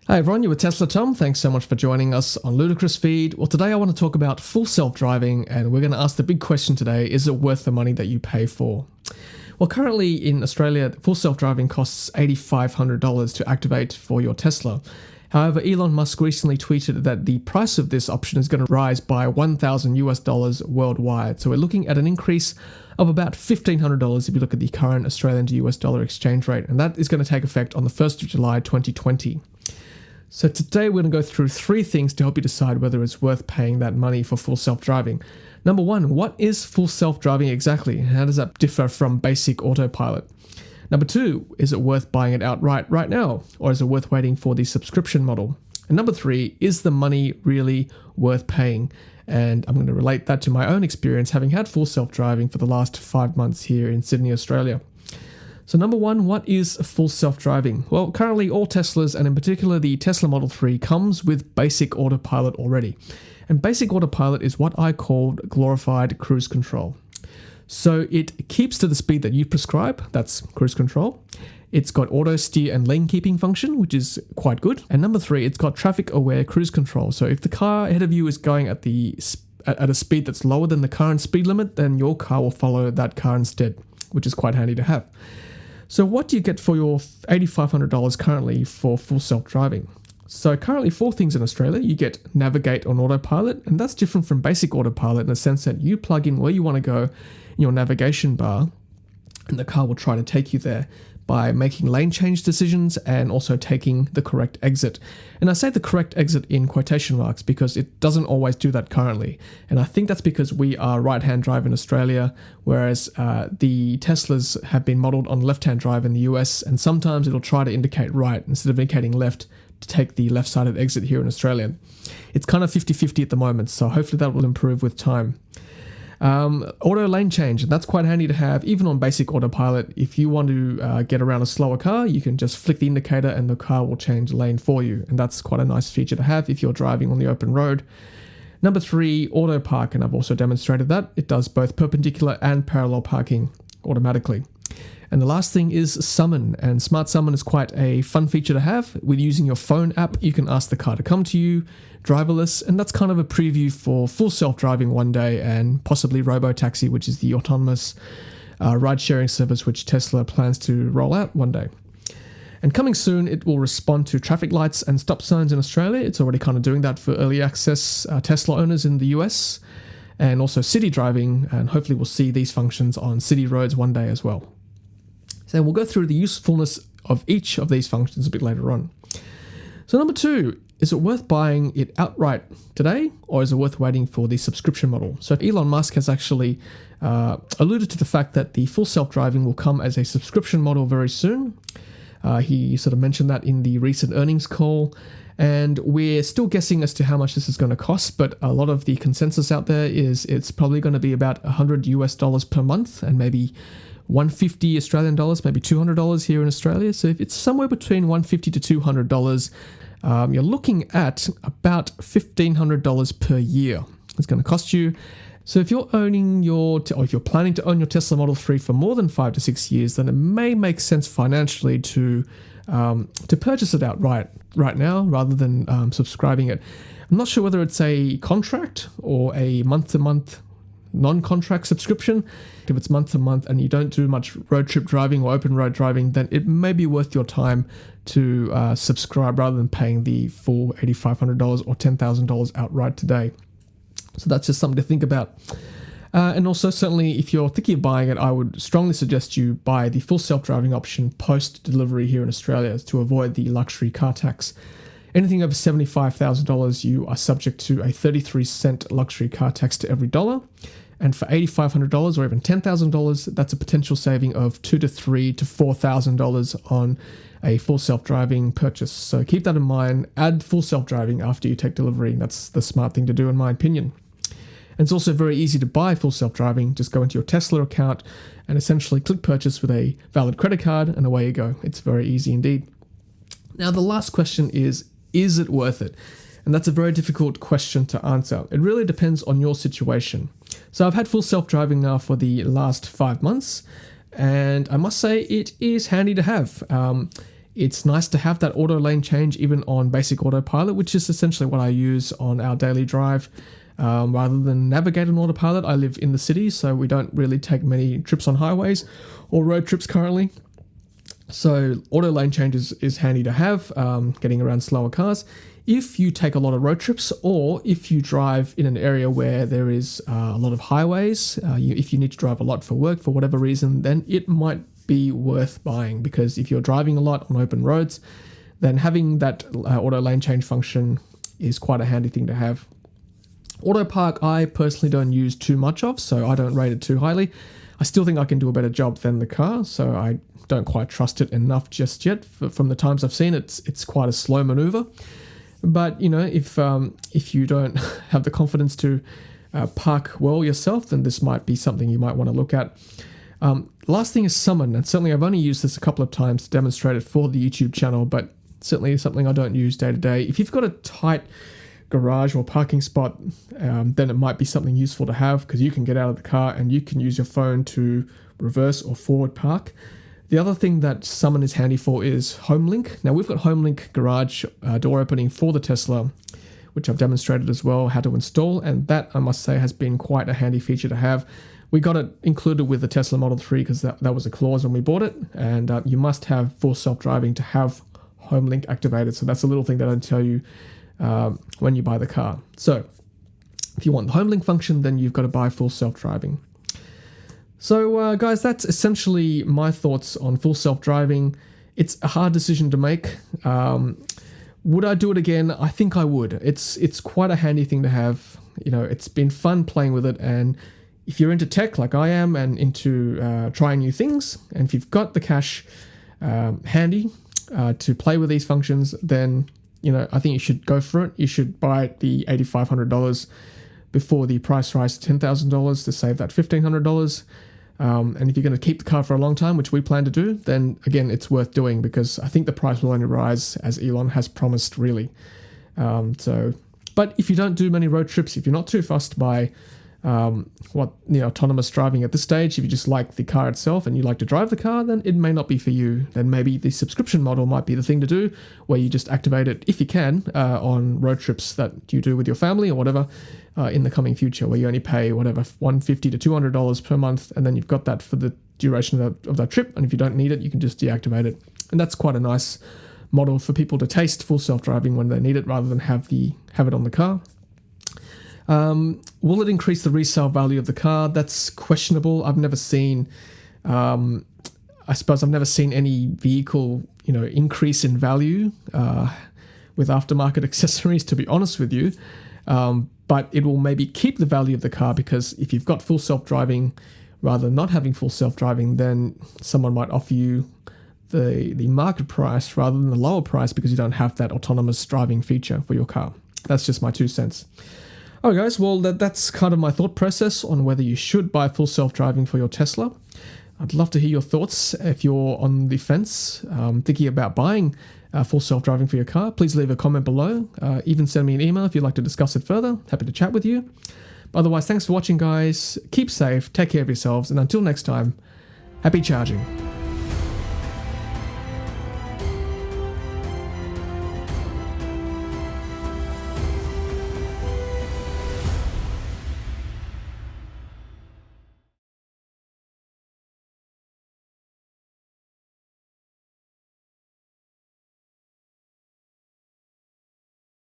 Hi everyone, you're with Tesla Tom. Thanks so much for joining us on Ludicrous Feed. Well, today I want to talk about full self-driving, and we're going to ask the big question today: is it worth the money that you pay for? Well, currently in Australia, full self-driving costs $8,500 to activate for your Tesla. However, Elon Musk recently tweeted that the price of this option is going to rise by $1,000 worldwide. So we're looking at an increase of about $1,500 if you look at the current Australian to US dollar exchange rate, and that is going to take effect on the 1st of July 2020. So today we're going to go through three things to help you decide whether it's worth paying that money for full self-driving. Number one, what is full self-driving exactly? How does that differ from basic autopilot? Number two, is it worth buying it outright right now, or is it worth waiting for the subscription model? And number three, is the money really worth paying? And I'm going to relate that to my own experience, having had full self-driving for the last 5 months here in Sydney, Australia. So number one, what is full self-driving? Well, currently all Teslas, and in particular the Tesla Model 3, comes with basic autopilot already. And basic autopilot is what I called glorified cruise control. So it keeps to the speed that you prescribe, that's cruise control. It's got auto steer and lane keeping function, which is quite good. And number three, it's got traffic aware cruise control. So if the car ahead of you is going at a speed that's lower than the current speed limit, then your car will follow that car instead, which is quite handy to have. So what do you get for your $8,500 currently for full self-driving? So currently 4 things in Australia. You get navigate on autopilot, and that's different from basic autopilot in the sense that you plug in where you want to go in your navigation bar, and the car will try to take you there by making lane change decisions and also taking the correct exit. And I say the correct exit in quotation marks because it doesn't always do that currently. And I think that's because we are right-hand drive in Australia, whereas the Teslas have been modeled on left-hand drive in the US, and sometimes it'll try to indicate right instead of indicating left to take the left-sided exit here in Australia. It's kind of 50-50 at the moment, so hopefully that will improve with time. Auto lane change, and that's quite handy to have even on basic autopilot. If you want to get around a slower car, you can just flick the indicator and the car will change lane for you, and that's quite a nice feature to have if you're driving on the open road. Number three, auto park, and I've also demonstrated that. It does both perpendicular and parallel parking automatically. And the last thing is summon, and smart summon is quite a fun feature to have. With using your phone app, you can ask the car to come to you, driverless, and that's kind of a preview for full self-driving one day, and possibly robo-taxi, which is the autonomous ride-sharing service which Tesla plans to roll out one day. And coming soon, it will respond to traffic lights and stop signs in Australia. It's already kind of doing that for early access Tesla owners in the US, and also city driving, and hopefully we'll see these functions on city roads one day as well. So we'll go through the usefulness of each of these functions a bit later on. So number two, is it worth buying it outright today, or is it worth waiting for the subscription model? So Elon Musk has actually alluded to the fact that the full self-driving will come as a subscription model very soon. He sort of mentioned that in the recent earnings call, and we're still guessing as to how much this is going to cost, but a lot of the consensus out there is it's probably going to be about $100 per month, and maybe $150 Australian dollars, maybe $200 here in Australia. So if it's somewhere between $150 to $200, you're looking at about $1,500 per year. It's going to cost you. So if you're owning or if you're planning to own your Tesla Model 3 for more than 5 to 6 years, then it may make sense financially to purchase it outright right now rather than subscribing it. I'm not sure whether it's a contract or a month-to-month non-contract subscription. If it's month-to-month and you don't do much road trip driving or open road driving, then it may be worth your time to subscribe rather than paying the full $8,500 or $10,000 outright today. So that's just something to think about. And also, certainly, if you're thinking of buying it, I would strongly suggest you buy the full self-driving option post-delivery here in Australia to avoid the luxury car tax. Anything over $75,000, you are subject to a 33-cent luxury car tax to every dollar. And for $8,500 or even $10,000, that's a potential saving of $2,000 to $3,000 to $4,000 on a full self-driving purchase. So keep that in mind. Add full self-driving after you take delivery. That's the smart thing to do, in my opinion. And it's also very easy to buy full self-driving. Just go into your Tesla account and essentially click purchase with a valid credit card, and away you go. It's very easy indeed. Now, the last question is it worth it? And that's a very difficult question to answer. It really depends on your situation. So I've had full self-driving now for the last 5 months, and I must say it is handy to have. It's nice to have that auto lane change even on basic autopilot, which is essentially what I use on our daily drive. Rather than navigate on autopilot, I live in the city, so we don't really take many trips on highways or road trips currently. So auto lane change is handy to have, getting around slower cars. If you take a lot of road trips, or if you drive in an area where there is a lot of highways, if you need to drive a lot for work for whatever reason, then it might be worth buying, because if you're driving a lot on open roads, then having that auto lane change function is quite a handy thing to have. Auto park I personally don't use too much of, so I don't rate it too highly. I still think I can do a better job than the car, so I don't quite trust it enough just yet. From the times I've seen it, it's quite a slow maneuver. But you know, if you don't have the confidence to park well yourself, then this might be something you might want to look at. Last thing is summon, and certainly I've only used this a couple of times to demonstrate it for the YouTube channel, but certainly something I don't use day to day. If you've got a tight garage or parking spot, then it might be something useful to have, because you can get out of the car and you can use your phone to reverse or forward park. The other thing that Summon is handy for is HomeLink. Now we've got HomeLink garage door opening for the Tesla, which I've demonstrated as well how to install, and that, I must say, has been quite a handy feature to have. We got it included with the Tesla Model 3 because that was a clause when we bought it, and you must have full self-driving to have HomeLink activated, so that's a little thing that I don't tell you when you buy the car. So if you want the HomeLink function, then you've got to buy full self-driving. So guys, that's essentially my thoughts on full self-driving. It's a hard decision to make. Would I do it again? I think I would. It's quite a handy thing to have. You know, it's been fun playing with it, and if you're into tech like I am and into trying new things, and if you've got the cash handy to play with these functions, then you know, I think you should go for it. You should buy the $8,500 before the price rise to $10,000 to save that $1,500. And if you're going to keep the car for a long time, which we plan to do, then again, it's worth doing, because I think the price will only rise as Elon has promised, really. But if you don't do many road trips, if you're not too fussed by autonomous driving at this stage, if you just like the car itself and you like to drive the car, then it may not be for you. Then maybe the subscription model might be the thing to do, where you just activate it, if you can, on road trips that you do with your family or whatever in the coming future, where you only pay whatever $150 to $200 per month, and then you've got that for the duration of that trip, and if you don't need it, you can just deactivate it. And that's quite a nice model for people to taste full self-driving when they need it, rather than have it on the car. Will it increase the resale value of the car? That's questionable. I've never seen, I've never seen any vehicle, increase in value with aftermarket accessories, to be honest with you. But it will maybe keep the value of the car, because if you've got full self-driving rather than not having full self-driving, then someone might offer you the market price rather than the lower price, because you don't have that autonomous driving feature for your car. That's just my 2 cents. Alright guys, well that's kind of my thought process on whether you should buy full self-driving for your Tesla. I'd love to hear your thoughts. If you're on the fence, thinking about buying full self-driving for your car, please leave a comment below. Even send me an email if you'd like to discuss it further. Happy to chat with you. But otherwise, thanks for watching guys. Keep safe, take care of yourselves, and until next time, happy charging.